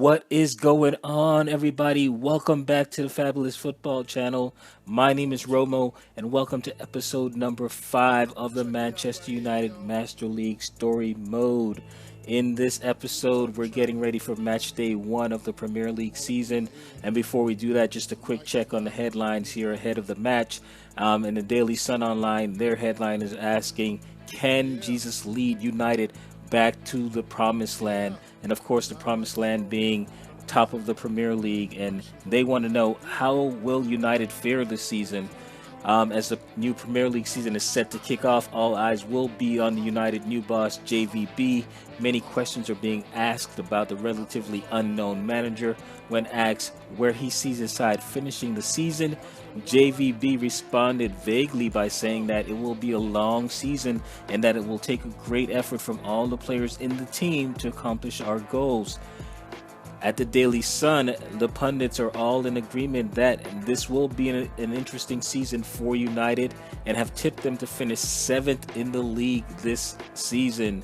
What is going on, everybody? Welcome back to the Fabulous Football Channel. My name is Romo, and welcome to episode number 5 of the Manchester United Master League Story Mode. In this episode, we're getting ready for match day 1 of the Premier League season. And before we do that, just a quick check on the headlines here ahead of the match. In the Daily Sun Online, their headline is asking, can Jesus lead United back to the promised land? And of course, the promised land being top of the Premier League. And they want to know, how will United fare this season? As the new Premier League season is set to kick off, all eyes will be on the United new boss, JVB. Many questions are being asked about the relatively unknown manager. When asked where he sees his side finishing the season, JVB responded vaguely by saying that it will be a long season and that it will take a great effort from all the players in the team to accomplish our goals. At the Daily Sun, the pundits are all in agreement that this will be an interesting season for United and have tipped them to finish 7th in the league this season.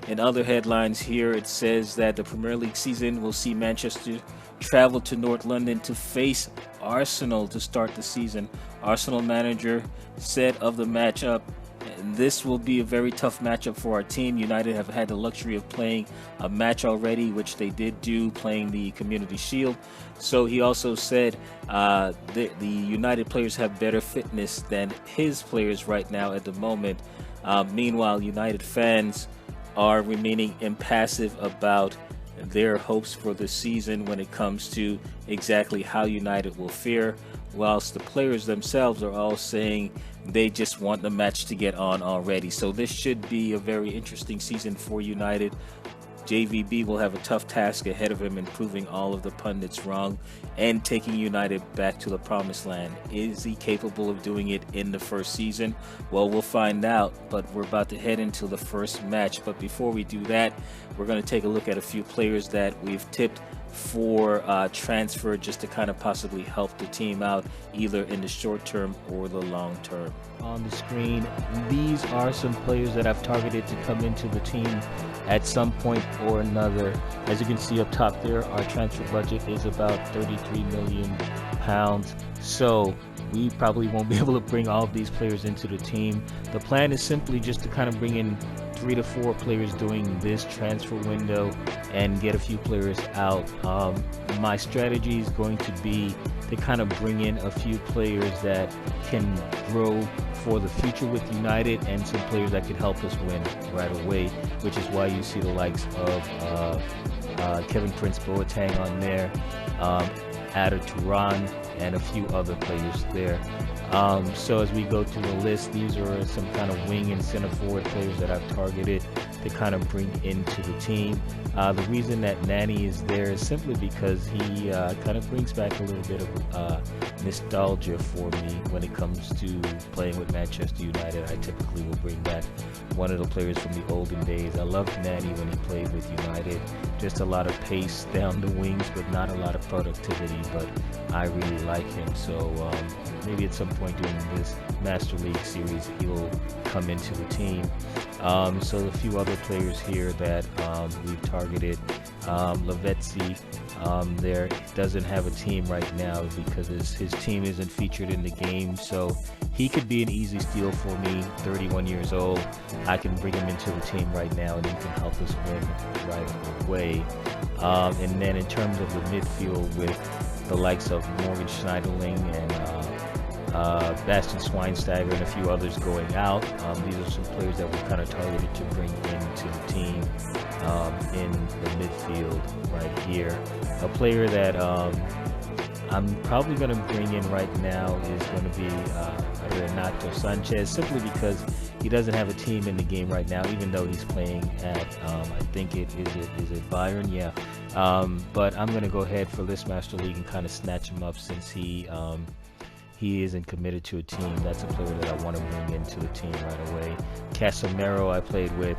In other headlines here, it says that the Premier League season will see Manchester travel to North London to face Arsenal to start the season. Arsenal manager said of the matchup, this will be a very tough matchup for our team. United have had the luxury of playing a match already, which they did do, playing the Community Shield. So he also said the United players have better fitness than his players right now at the moment. Meanwhile, United fans are remaining impassive about their hopes for the season when it comes to exactly how United will fare, whilst the players themselves are all saying they just want the match to get on already. So this should be a very interesting season for United. JVB will have a tough task ahead of him in proving all of the pundits wrong and taking United back to the promised land. Is he capable of doing it in the first season? Well, we'll find out, but we're about to head into the first match. But before we do that, we're going to take a look at a few players that we've tipped for transfer, just to kind of possibly help the team out either in the short term or the long term. On the screen, these are some players that I've targeted to come into the team at some point or another. As you can see up top there, our transfer budget is about 33 million pounds. So we probably won't be able to bring all of these players into the team. The plan is simply just to kind of bring in 3 to 4 players during this transfer window and get a few players out. My strategy is going to be to kind of bring in a few players that can grow for the future with United and some players that could help us win right away, which is why you see the likes of Kevin Prince Boateng on there, Ada Turan, and a few other players there. So as we go through the list, these are some kind of wing and center forward players that I've targeted to kind of bring into the team. The reason that Nani is there is simply because he kind of brings back a little bit of nostalgia for me when it comes to playing with Manchester United. I typically will bring back one of the players from the olden days. I loved Nani when he played with United. Just a lot of pace down the wings, but not a lot of productivity, but I really like him. So maybe at some point during this Master League series he'll come into the team. So a few other players here that we've targeted. Lavezzi there doesn't have a team right now because his team isn't featured in the game, so he could be an easy steal for me. 31 years old, I can bring him into the team right now and he can help us win right away. And then in terms of the midfield, with the likes of Morgan Schneiderlin and Bastian Schweinsteiger and a few others going out. These are some players that we're kind of targeted to bring into the team in the midfield right here. A player that I'm probably going to bring in right now is going to be Renato Sanchez, simply because he doesn't have a team in the game right now, even though he's playing at, I think is it Bayern? Yeah. But I'm going to go ahead for this Master League and kind of snatch him up since he isn't committed to a team. That's a player that I want to bring into the team right away. Casemiro I played with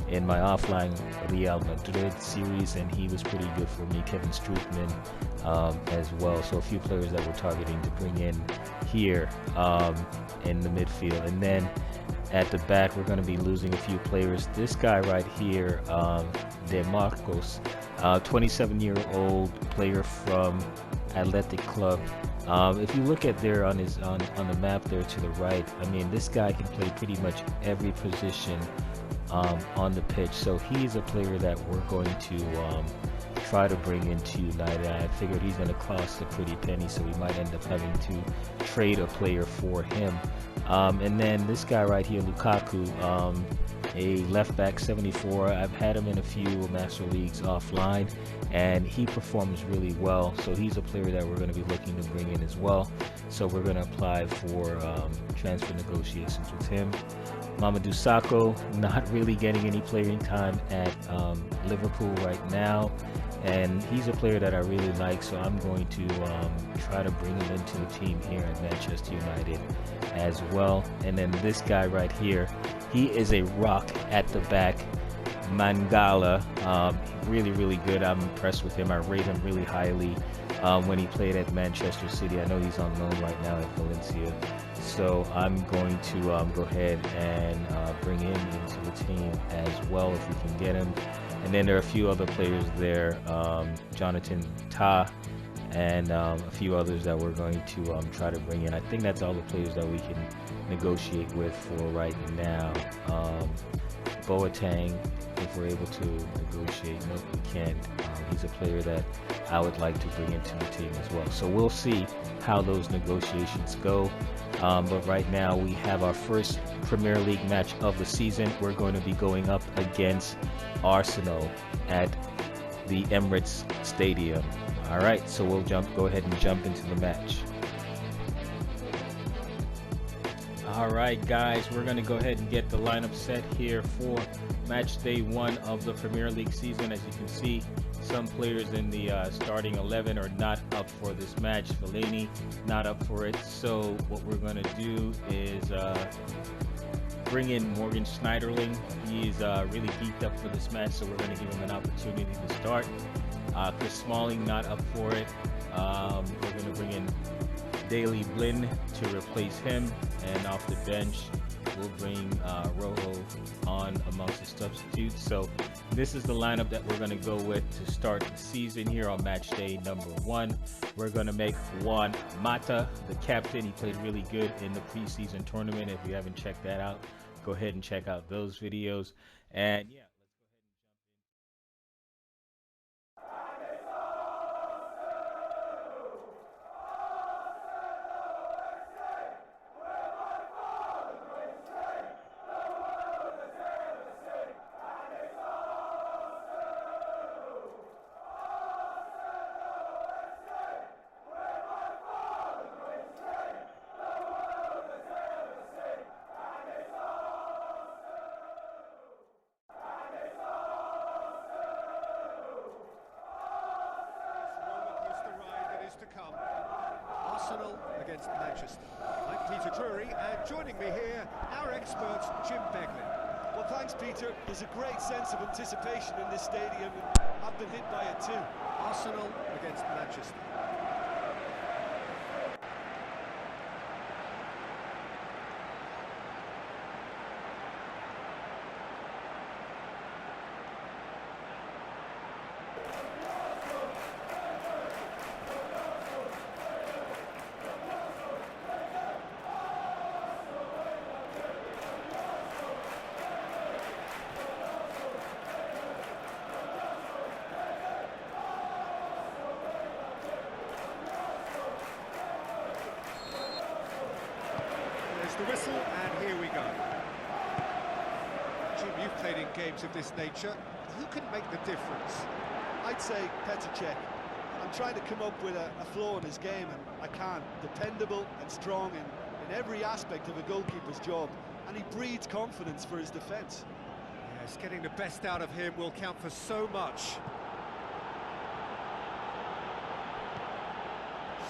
in my offline Real Madrid series, and he was pretty good for me. Kevin Strootman as well. So a few players that we're targeting to bring in here in the midfield. And then at the back, we're going to be losing a few players. This guy right here, De Marcos, 27-year-old player from Athletic Club. If you look at there on his on the map there to the right, I mean, this guy can play pretty much every position on the pitch. So he's a player that we're going to try to bring into United. I figured he's going to cost a pretty penny, so we might end up having to trade a player for him. And then this guy right here, Lukaku, a left back, 74. I've had him in a few Master Leagues offline, and he performs really well. So he's a player that we're going to be looking to bring in as well. So we're going to apply for transfer negotiations with him. Mamadou Sakho, not really getting any playing time at Liverpool right now, and he's a player that I really like, so I'm going to try to bring him into the team here at Manchester United as well. And then this guy right here, he is a rock at the back, Mangala. Really good. I'm impressed with him. I rate him really highly when he played at Manchester City. I know he's on loan right now at Valencia, so I'm going to go ahead and bring him into the team as well if we can get him. And then there are a few other players there, Jonathan Tah, and a few others that we're going to try to bring in. I think that's all the players that we can negotiate with for right now. Boateng, if we're able to negotiate, no, we can't. He's a player that I would like to bring into the team as well. So we'll see how those negotiations go. But right now we have our first Premier League match of the season. We're going to be going up against Arsenal at the Emirates Stadium. All right, so we'll go ahead and jump into the match. All right, guys, we're going to go ahead and get the lineup set here for match day 1 of the Premier League season. As you can see, some players in the starting 11 are not up for this match. Fellaini not up for it. So what we're going to do is bring in Morgan Schneiderlin. He's really beefed up for this match, so we're going to give him an opportunity to start. Chris Smalling not up for it. We're going to bring in Daley Blinn to replace him, and off the bench we'll bring Rojo on amongst the substitutes. So this is the lineup that we're going to go with to start the season here on match day number 1. We're going to make Juan Mata the captain. He played really good in the preseason tournament. If you haven't checked that out, go ahead and check out those videos. And yeah, Arsenal against Manchester. I'm Peter Drury, and joining me here, our expert, Jim Beglin. Well, thanks, Peter. There's a great sense of anticipation in this stadium, and I've been hit by it too. Arsenal against Manchester. The whistle, and here we go. Jim, you've played in games of this nature. Who can make the difference? I'd say Petr Cech. I'm trying to come up with a flaw in his game, and I can't. Dependable and strong in every aspect of a goalkeeper's job, and he breeds confidence for his defence. Yes, getting the best out of him will count for so much.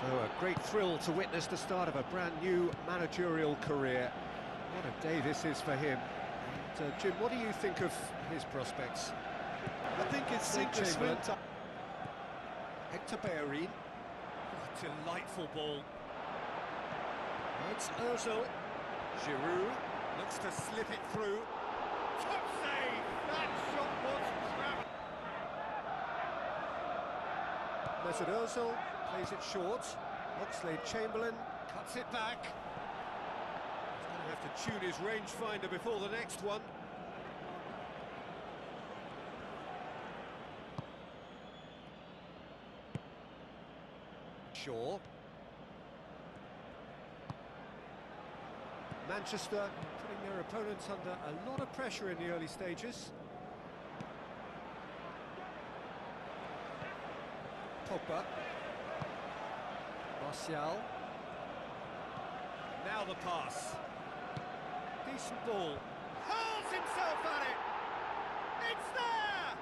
So a great thrill to witness the start of a brand new managerial career. What a day this is for him. And Jim, what do you think of his prospects? I think it's sink or swim time. Hector Bellerin. Oh, delightful ball. It's Ozil. Giroud looks to slip it through. Top save! That shot was trapped. Mesut Ozil plays it short. Oxlade-Chamberlain cuts it back. He's going to have to tune his rangefinder before the next one. Shaw. Manchester putting their opponents under a lot of pressure in the early stages. Pogba. Martial. Now the pass. Decent ball. Hurls himself at it! It's there!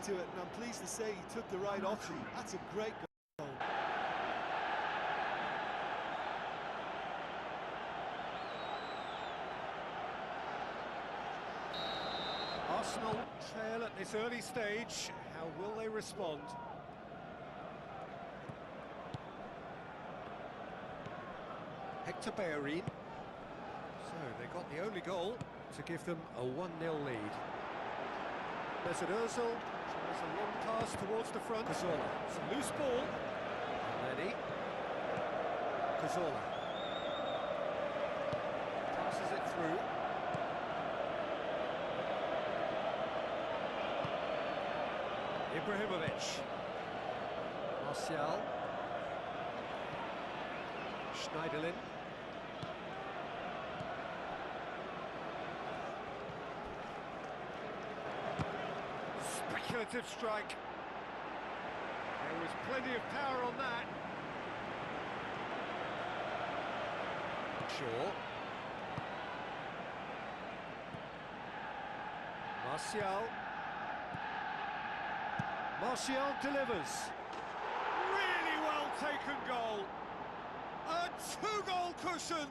To it, and I'm pleased to say he took the right option. That's a great goal. Arsenal trail at this early stage. How will they respond? Hector Bellerin. So they got the only goal to give them a 1-0 lead. Mesut Ozil tries a long pass towards the front. Cazorla. It's a loose ball. Ready. Cazorla. Passes it through. Ibrahimovic. Martial. Schneiderlin. Speculative strike. There was plenty of power on that. Shaw. Martial. Martial delivers. Really well taken goal. A two-goal cushion,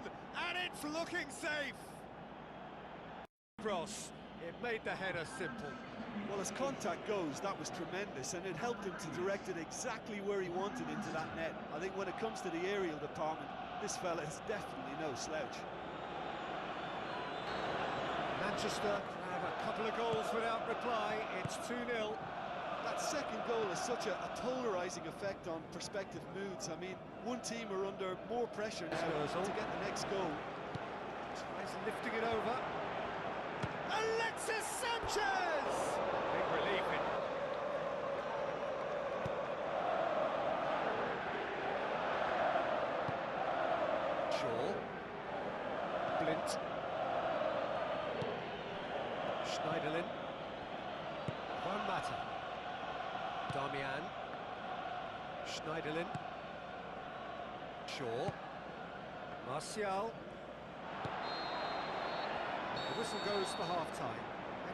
and it's looking safe. Cross. It made the header simple. Well, as contact goes, that was tremendous, and it helped him to direct it exactly where he wanted into that net. I think when it comes to the aerial department, this fella is definitely no slouch. Manchester have a couple of goals without reply. It's 2-0. That second goal has such a polarising effect on prospective moods. I mean, one team are under more pressure now to get the next goal. Tries lifting it over. Alexis Sanchez! Big relief in. Shaw. Blint. Schneiderlin. Juan Mata. Darmian. Schneiderlin. Shaw. Martial. The whistle goes for half-time.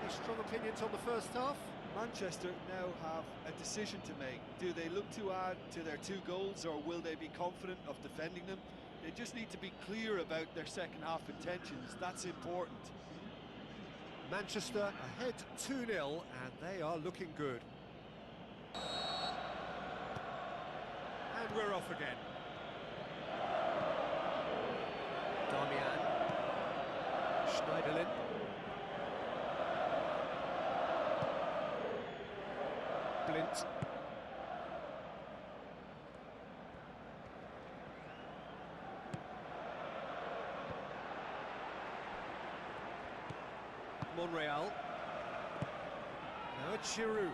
Any strong opinions on the first half? Manchester now have a decision to make. Do they look to add to their 2 goals, or will they be confident of defending them? They just need to be clear about their second half intentions. That's important. Manchester ahead 2-0, and they are looking good. And we're off again. Darmian. Schneiderlin. Blint. Monreal. Now it's Giroud.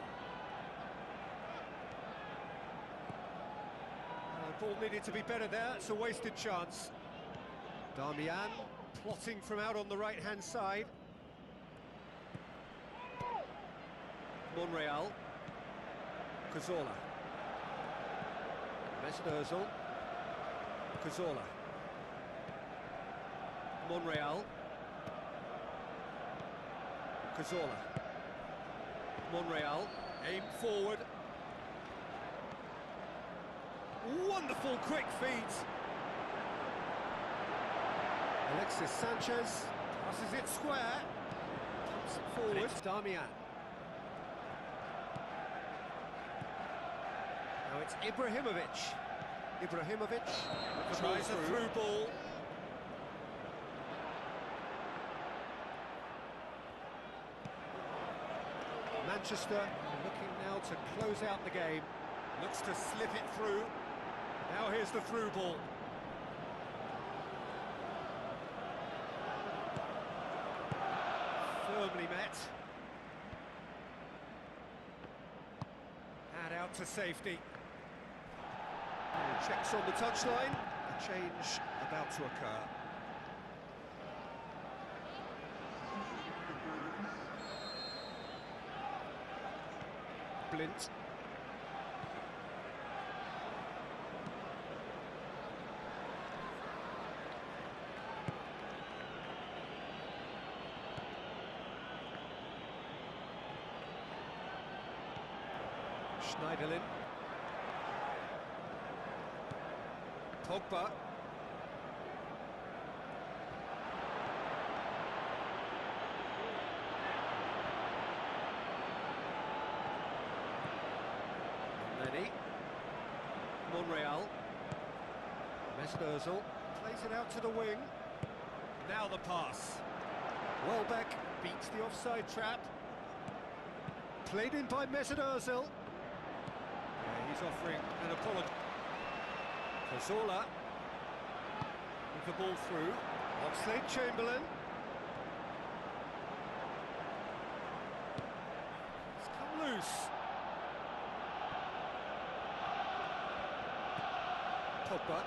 The ball needed to be better there. It's a wasted chance. Darmian plotting from out on the right-hand side. Monreal. Cazorla. Mesut Ozil. Cazorla. Monreal. Cazorla. Monreal. Aimed forward. Wonderful quick feet. Alexis Sanchez passes it square. Pumps it forward. Darmian. Now it's Ibrahimovic. Ibrahimovic tries a through ball. Manchester looking now to close out the game. Looks to slip it through. Now here's the through ball. Firmly met. And out to safety. Checks on the touchline. A change about to occur. Blint. Schneiderlin. Pogba. Lenny. Monreal. Mesut Ozil plays it out to the wing. Now the pass. Welbeck beats the offside trap. Played in by Mesut Ozil. He's offering an apology. Cazorla with the ball through. Oxlade-Chamberlain. It's come loose. Pogba.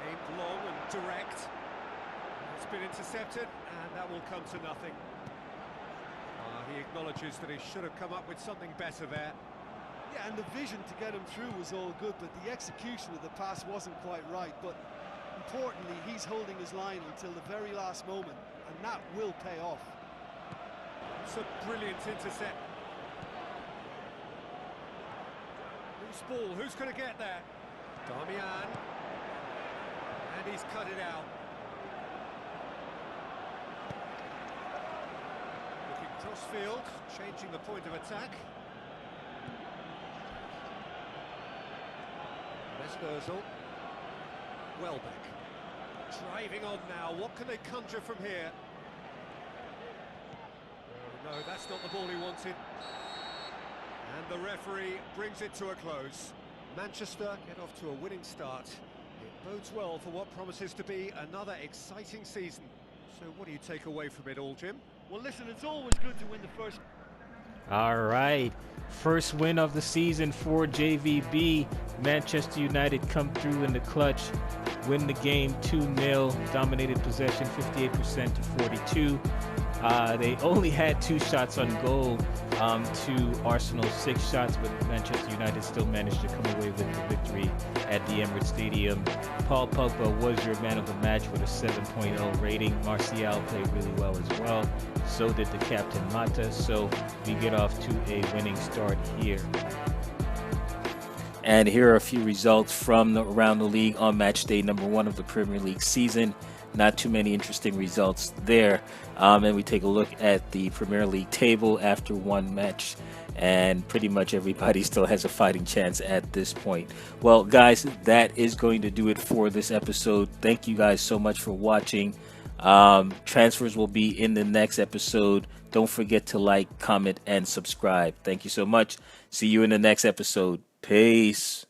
Aimed long and direct. It's been intercepted, and that will come to nothing. He acknowledges that he should have come up with something better there. Yeah, and the vision to get him through was all good, but the execution of the pass wasn't quite right. But importantly, he's holding his line until the very last moment, and that will pay off. It's a brilliant intercept. Loose ball, who's going to get there? Darmian. And he's cut it out. Crossfield, changing the point of attack. Mesut Ozil. Welbeck. Driving on now, what can they conjure from here? Oh, no, that's not the ball he wanted. And the referee brings it to a close. Manchester get off to a winning start. It bodes well for what promises to be another exciting season. So what do you take away from it all, Jim? Well, listen, it's always good to win the first. All right, first win of the season for JVB. Manchester United come through in the clutch, win the game 2-0, dominated possession 58% to 42. They only had 2 shots on goal to Arsenal's 6 shots, but Manchester United still managed to come away with the victory at the Emirates Stadium. Paul Pogba was your man of the match with a 7.0 rating. Martial played really well as well. So did the captain Mata. So we get off to a winning start here. And here are a few results from around the league on match day number 1 of the Premier League season. Not too many interesting results there. And we take a look at the Premier League table after one match, and pretty much everybody still has a fighting chance at this point. Well, guys, that is going to do it for this episode. Thank you guys so much for watching. Transfers will be in the next episode. Don't forget to like, comment, and subscribe. Thank you so much. See you in the next episode. Peace.